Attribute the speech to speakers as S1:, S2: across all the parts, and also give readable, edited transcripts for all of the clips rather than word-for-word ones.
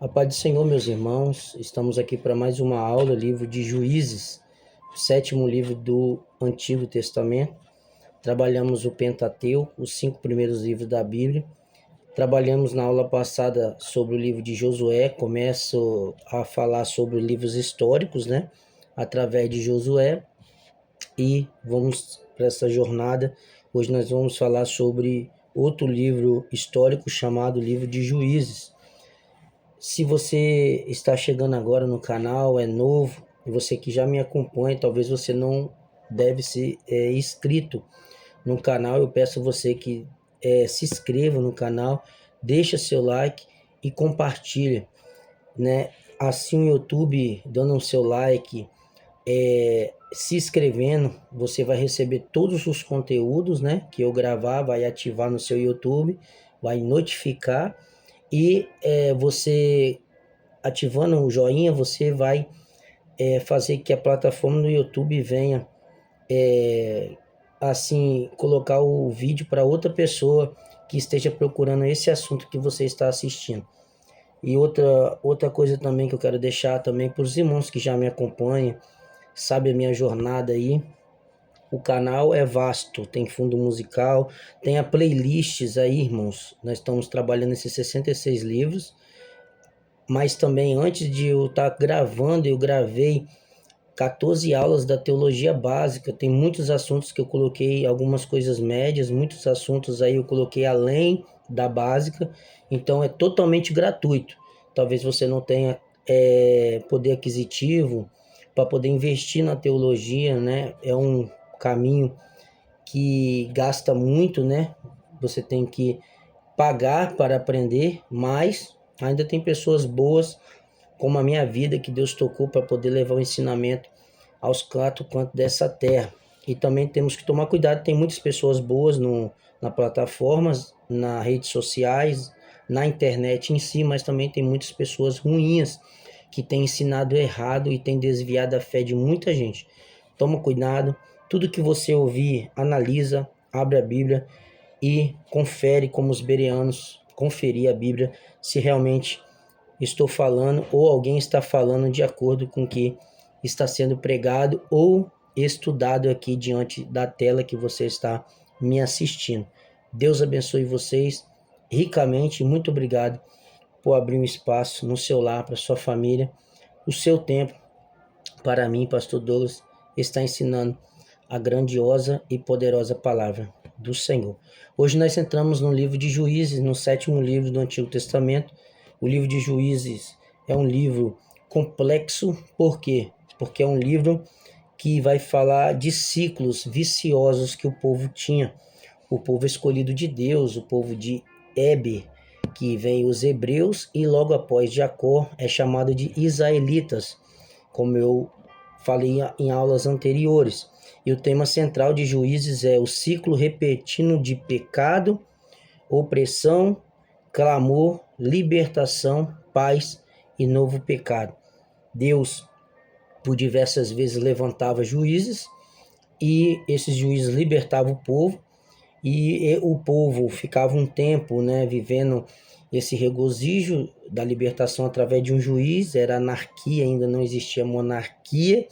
S1: A paz do Senhor, meus irmãos, estamos aqui para mais uma aula, livro de Juízes, o sétimo livro do Antigo Testamento. Trabalhamos o Pentateuco, os 5 primeiros livros da Bíblia. Trabalhamos na aula passada sobre o livro de Josué, começo a falar sobre livros históricos, né? Através de Josué, e vamos para essa jornada. Hoje nós vamos falar sobre outro livro histórico chamado Livro de Juízes. Se você está chegando agora no canal, é novo, e você que já me acompanha, talvez você não deve ser inscrito no canal. Eu peço você que se inscreva no canal, deixa seu like e compartilha, né? Assim o YouTube, dando o seu like, se inscrevendo, você vai receber todos os conteúdos, né, que eu gravar, vai ativar no seu YouTube, vai notificar, e você ativando o joinha, você vai fazer que a plataforma do YouTube venha assim colocar o vídeo para outra pessoa que esteja procurando esse assunto que você está assistindo. E outra coisa também que eu quero deixar também para os irmãos que já me acompanham, sabe a minha jornada aí. O canal é vasto, tem fundo musical, tem a playlists aí, irmãos. Nós estamos trabalhando esses 66 livros, mas também antes de eu estar gravando, eu gravei 14 aulas da teologia básica. Tem muitos assuntos que eu coloquei, algumas coisas médias, muitos assuntos aí eu coloquei além da básica, então é totalmente gratuito. Talvez você não tenha poder aquisitivo para poder investir na teologia, né? É um caminho que gasta muito, né? Você tem que pagar para aprender, mas ainda tem pessoas boas como a minha vida, que Deus tocou para poder levar o ensinamento aos 4 cantos dessa terra. E também temos que tomar cuidado, tem muitas pessoas boas na plataformas, nas redes sociais, na internet em si, mas também tem muitas pessoas ruins que têm ensinado errado e têm desviado a fé de muita gente. Toma cuidado, tudo que você ouvir, analisa, abre a Bíblia e confere, como os bereanos conferir a Bíblia, se realmente estou falando ou alguém está falando de acordo com o que está sendo pregado ou estudado aqui diante da tela que você está me assistindo. Deus abençoe vocês ricamente. Muito obrigado por abrir um espaço no seu lar, para sua família, o seu tempo. Para mim, Pastor Douglas, está ensinando a grandiosa e poderosa palavra do Senhor. Hoje nós entramos no livro de Juízes, no sétimo livro do Antigo Testamento. O livro de Juízes é um livro complexo, por quê? Porque é um livro que vai falar de ciclos viciosos que o povo tinha. O povo escolhido de Deus, o povo de Éber, que vem os hebreus, e logo após Jacó é chamado de israelitas, como eu falei em aulas anteriores. E o tema central de Juízes é o ciclo repentino de pecado, opressão, clamor, libertação, paz e novo pecado. Deus, por diversas vezes, levantava juízes, e esses juízes libertavam o povo, e o povo ficava um tempo, né, vivendo esse regozijo da libertação através de um juiz. Era anarquia, ainda não existia monarquia,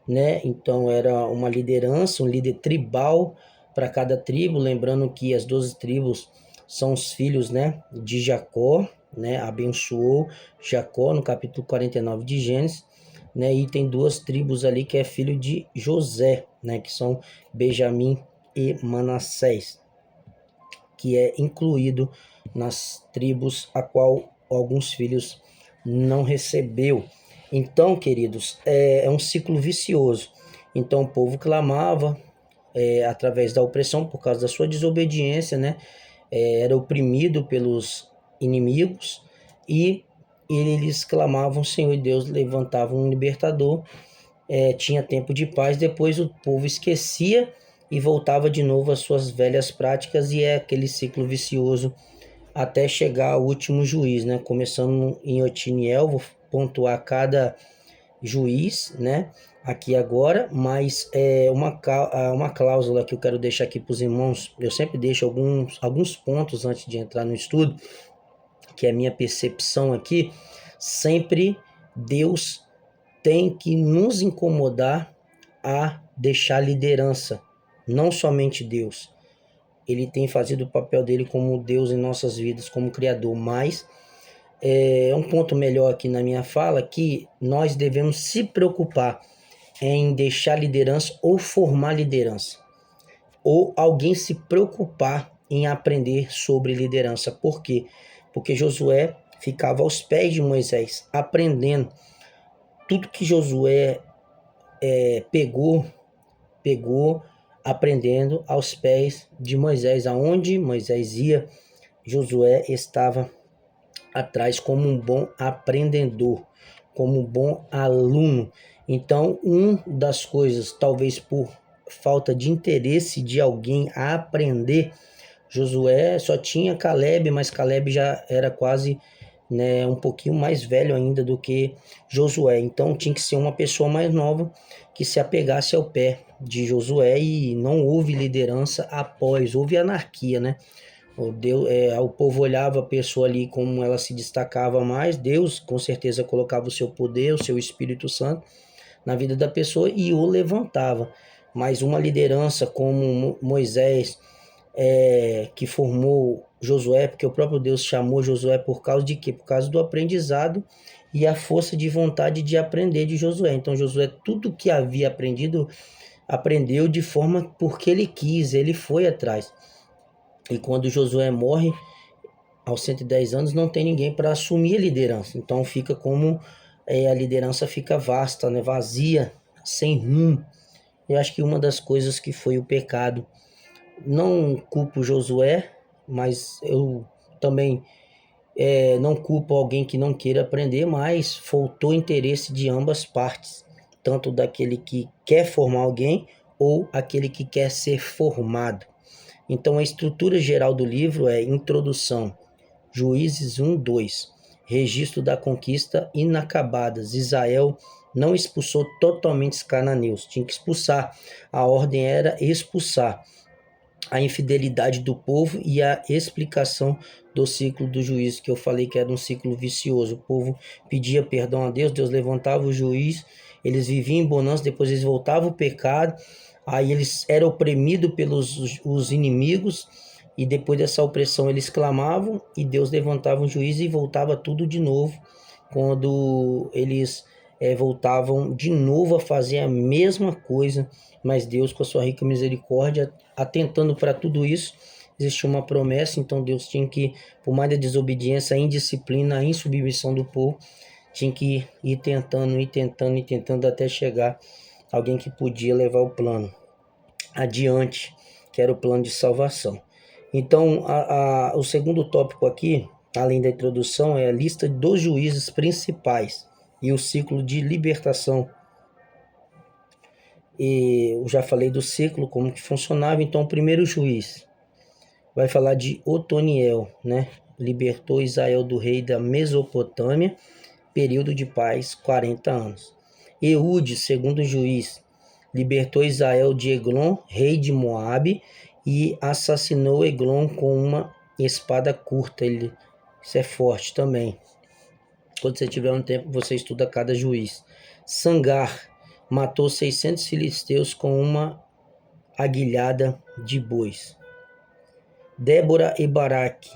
S1: né? Então era uma liderança, um líder tribal para cada tribo, lembrando que as 12 tribos são os filhos, né, de Jacó, né? Abençoou Jacó no capítulo 49 de Gênesis, né? E tem 2 tribos ali que é filho de José, né, que são Benjamim e Manassés, que é incluído nas tribos a qual alguns filhos não recebeu. Então, queridos, é um ciclo vicioso. Então o povo clamava através da opressão por causa da sua desobediência, né? Era oprimido pelos inimigos, e eles clamavam, Senhor Deus levantava um libertador, tinha tempo de paz. Depois o povo esquecia e voltava de novo às suas velhas práticas, e é aquele ciclo vicioso até chegar ao último juiz, né? Começando em Otiniel, vou pontuar cada juiz, né? Aqui agora, mas uma cláusula que eu quero deixar aqui para os irmãos. Eu sempre deixo alguns pontos antes de entrar no estudo, que é a minha percepção aqui. Sempre Deus tem que nos incomodar a deixar liderança, não somente Deus. Ele tem fazido o papel dele como Deus em nossas vidas, como Criador, mas um ponto melhor aqui na minha fala que nós devemos se preocupar em deixar liderança ou formar liderança, ou alguém se preocupar em aprender sobre liderança. Por quê? Porque Josué ficava aos pés de Moisés, aprendendo tudo que Josué pegou aprendendo aos pés de Moisés. Aonde Moisés ia, Josué estava atrás como um bom aprendedor, como um bom aluno. Então, uma das coisas, talvez por falta de interesse de alguém a aprender, Josué só tinha Caleb, mas Caleb já era quase, né, um pouquinho mais velho ainda do que Josué. Então tinha que ser uma pessoa mais nova que se apegasse ao pé de Josué, e não houve liderança após, houve anarquia, né? O povo olhava a pessoa ali como ela se destacava mais, Deus com certeza colocava o seu poder, o seu Espírito Santo na vida da pessoa e o levantava. Mas uma liderança como Moisés, que formou Josué, porque o próprio Deus chamou Josué por causa de quê? Por causa do aprendizado e a força de vontade de aprender de Josué. Então Josué, tudo que havia aprendido, aprendeu de forma porque ele quis, ele foi atrás. E quando Josué morre, aos 110 anos, não tem ninguém para assumir a liderança. Então fica como a liderança fica vasta, né? Vazia, sem rumo. Eu acho que uma das coisas que foi o pecado, não culpo Josué, mas eu também não culpo alguém que não queira aprender, mas faltou interesse de ambas partes, tanto daquele que quer formar alguém ou aquele que quer ser formado. Então a estrutura geral do livro é introdução, Juízes 1, 2, registro da conquista inacabadas. Israel não expulsou totalmente os cananeus, tinha que expulsar. A ordem era expulsar a infidelidade do povo e a explicação do ciclo do juízo, que eu falei que era um ciclo vicioso. O povo pedia perdão a Deus, Deus levantava o juiz, eles viviam em bonança, depois eles voltavam ao pecado, aí eles eram oprimidos pelos os inimigos, e depois dessa opressão eles clamavam, e Deus levantava um juiz e voltava tudo de novo, quando eles voltavam de novo a fazer a mesma coisa, mas Deus, com a sua rica misericórdia, atentando para tudo isso, existia uma promessa. Então Deus tinha que, por mais da desobediência, a indisciplina, a insubmissão do povo, tinha que ir tentando até chegar alguém que podia levar o plano adiante, que era o plano de salvação. Então o segundo tópico aqui, além da introdução, é a lista dos juízes principais e o ciclo de libertação. E eu já falei do ciclo, como que funcionava. Então o primeiro juiz vai falar de Otoniel, né? Libertou Israel do rei da Mesopotâmia, período de paz, 40 anos. Eude, segundo juiz, libertou Israel de Eglon, rei de Moabe, e assassinou Eglon com uma espada curta. Isso é forte também. Quando você tiver um tempo, você estuda cada juiz. Sangar matou 600 filisteus com uma aguilhada de bois. Débora e Baraque,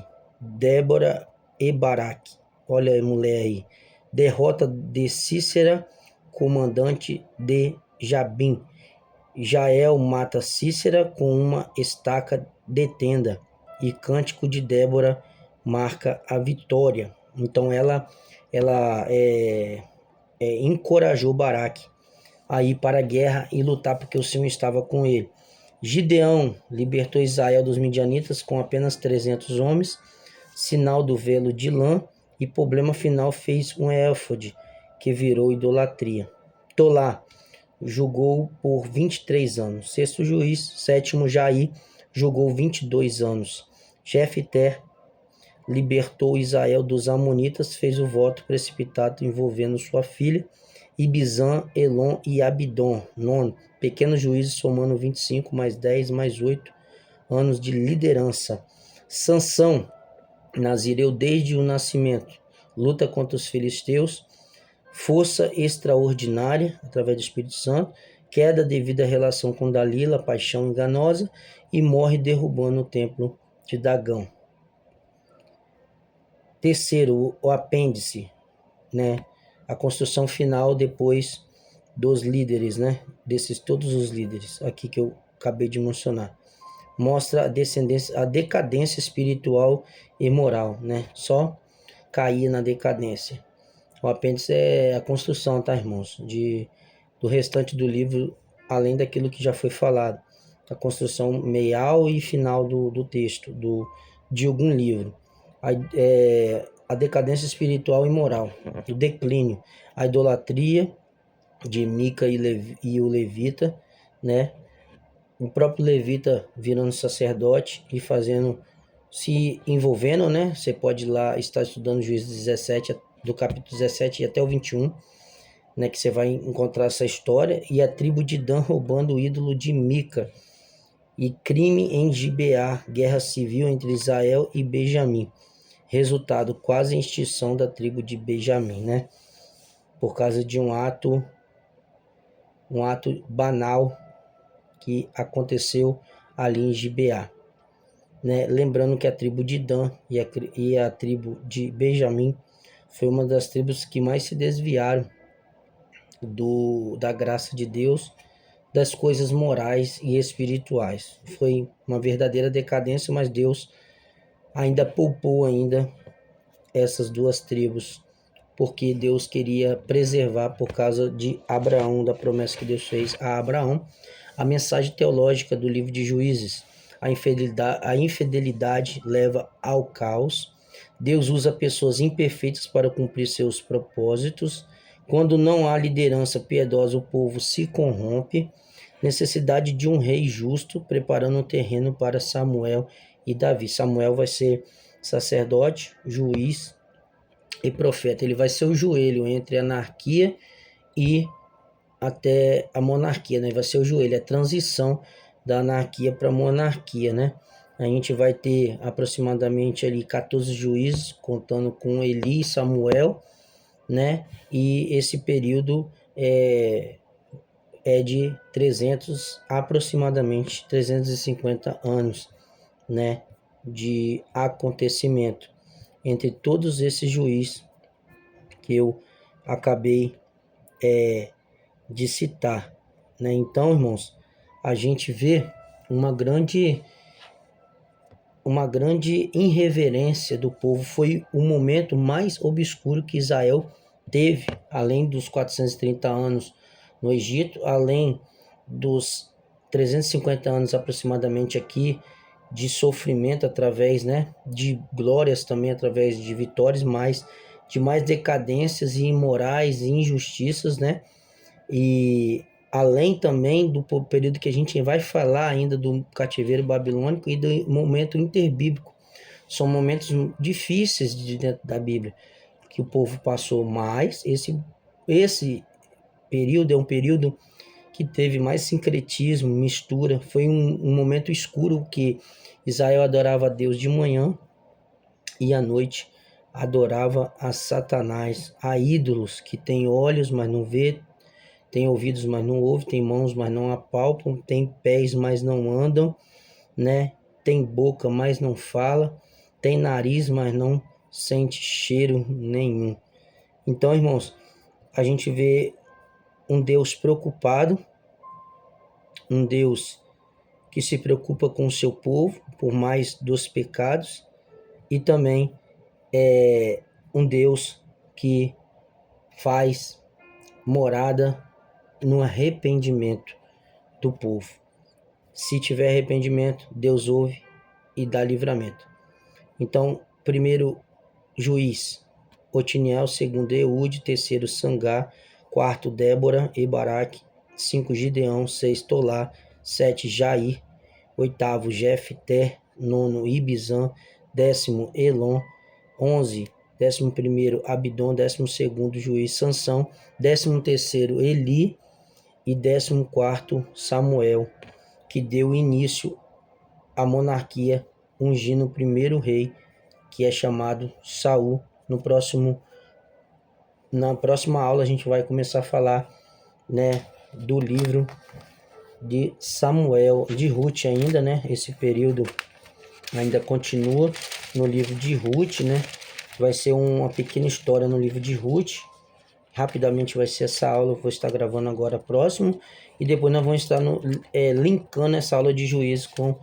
S1: olha a mulher aí. Derrota de Cícera, comandante de Jabim. Jael mata Cícera com uma estaca de tenda, e cântico de Débora marca a vitória. Então ela encorajou Baraque a ir para a guerra e lutar, porque o Senhor estava com ele. Gideão libertou Israel dos midianitas com apenas 300 homens, sinal do velo de lã, e problema final, fez um éfode que virou idolatria. Tolá julgou por 23 anos. Sexto juiz, sétimo Jair, julgou 22 anos. Jefté libertou Israel dos amonitas, fez o voto precipitado envolvendo sua filha, Ibizan, Elon e Abidom. Nono, pequeno juízo, somando 25 mais 10 mais 8 anos de liderança. Sansão, nazireu desde o nascimento. luta contra os filisteus, força extraordinária através do Espírito Santo, queda devido à relação com Dalila, paixão enganosa, e morre derrubando o templo de Dagão. Terceiro, o apêndice, né? A construção final depois dos líderes, né? Desses todos os líderes aqui que eu acabei de mencionar. Mostra a decadência espiritual e moral, né? Só cair na decadência. O apêndice é a construção, tá, irmãos? Do restante do livro, além daquilo que já foi falado. A construção meial e final do texto, de algum livro. A decadência espiritual e moral. O declínio. A idolatria de Mica e o levita, né? O próprio levita virando sacerdote e se envolvendo, né? Você pode ir lá estar estudando Juízes 17, do capítulo 17 e até o 21, né? Que você vai encontrar essa história. E a tribo de Dan roubando o ídolo de Mica. E crime em Gibeá, guerra civil entre Israel e Benjamim. Resultado, quase a extinção da tribo de Benjamim, né? Por causa de um ato banal que aconteceu ali em Gibeá, né? Lembrando que a tribo de Dan e a tribo de Benjamim foi uma das tribos que mais se desviaram da graça de Deus, das coisas morais e espirituais. Foi uma verdadeira decadência, mas Deus ainda poupou essas duas tribos, porque Deus queria preservar por causa de Abraão, da promessa que Deus fez a Abraão. A mensagem teológica do livro de Juízes: a infidelidade leva ao caos. Deus usa pessoas imperfeitas para cumprir seus propósitos. Quando não há liderança piedosa, o povo se corrompe. Necessidade de um rei justo, preparando um terreno para Samuel e Davi. Samuel vai ser sacerdote, juiz e profeta. Ele vai ser o joelho entre a anarquia e até a monarquia, né? Vai ser o joelho, a transição da anarquia para a monarquia, né? A gente vai ter aproximadamente ali 14 juízes, contando com Eli e Samuel, né? E esse período é de aproximadamente 350 anos, né? De acontecimento entre todos esses juízes que eu acabei de citar, né? Então, irmãos, a gente vê uma grande irreverência do povo. Foi o momento mais obscuro que Israel teve, além dos 430 anos no Egito, além dos 350 anos aproximadamente aqui de sofrimento através, né, de glórias também através de vitórias, mas de mais decadências e imorais e injustiças, né? E além também do período que a gente vai falar ainda do cativeiro babilônico e do momento interbíblico. São momentos difíceis de dentro da Bíblia que o povo passou, mas esse período é um período que teve mais sincretismo, mistura. Foi um momento escuro que Israel adorava a Deus de manhã e à noite adorava a Satanás, a ídolos que têm olhos, mas não vê, tem ouvidos, mas não ouve, tem mãos, mas não apalpam, tem pés, mas não andam, né? Tem boca, mas não fala, tem nariz, mas não sente cheiro nenhum. Então, irmãos, a gente vê um Deus preocupado, um Deus que se preocupa com o seu povo, por mais dos pecados, e também um Deus que faz morada no arrependimento do povo. Se tiver arrependimento, Deus ouve e dá livramento. Então, primeiro juiz, Otiniel, segundo Eude, terceiro Sangá, quarto Débora e Baraque, 5 Gideão, 6 Tolá, 7 Jair, oitavo Jefté, nono Ibizan, 10º Elon, 11, 11º Abidom, 12º juiz Sansão, 13º Eli e 14º Samuel, que deu início à monarquia, ungindo o primeiro rei, que é chamado Saul Na próxima aula a gente vai começar a falar, né, do livro de Samuel, de Ruth ainda, né? Esse período ainda continua no livro de Ruth, né? Vai ser uma pequena história no livro de Ruth. Rapidamente vai ser essa aula, eu vou estar gravando agora próximo. E depois nós vamos estar linkando essa aula de Juízes com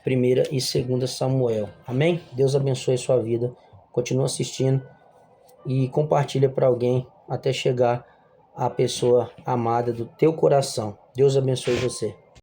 S1: 1ª e 2ª Samuel. Amém? Deus abençoe a sua vida. Continua assistindo e compartilha para alguém até chegar à pessoa amada do teu coração. Deus abençoe você.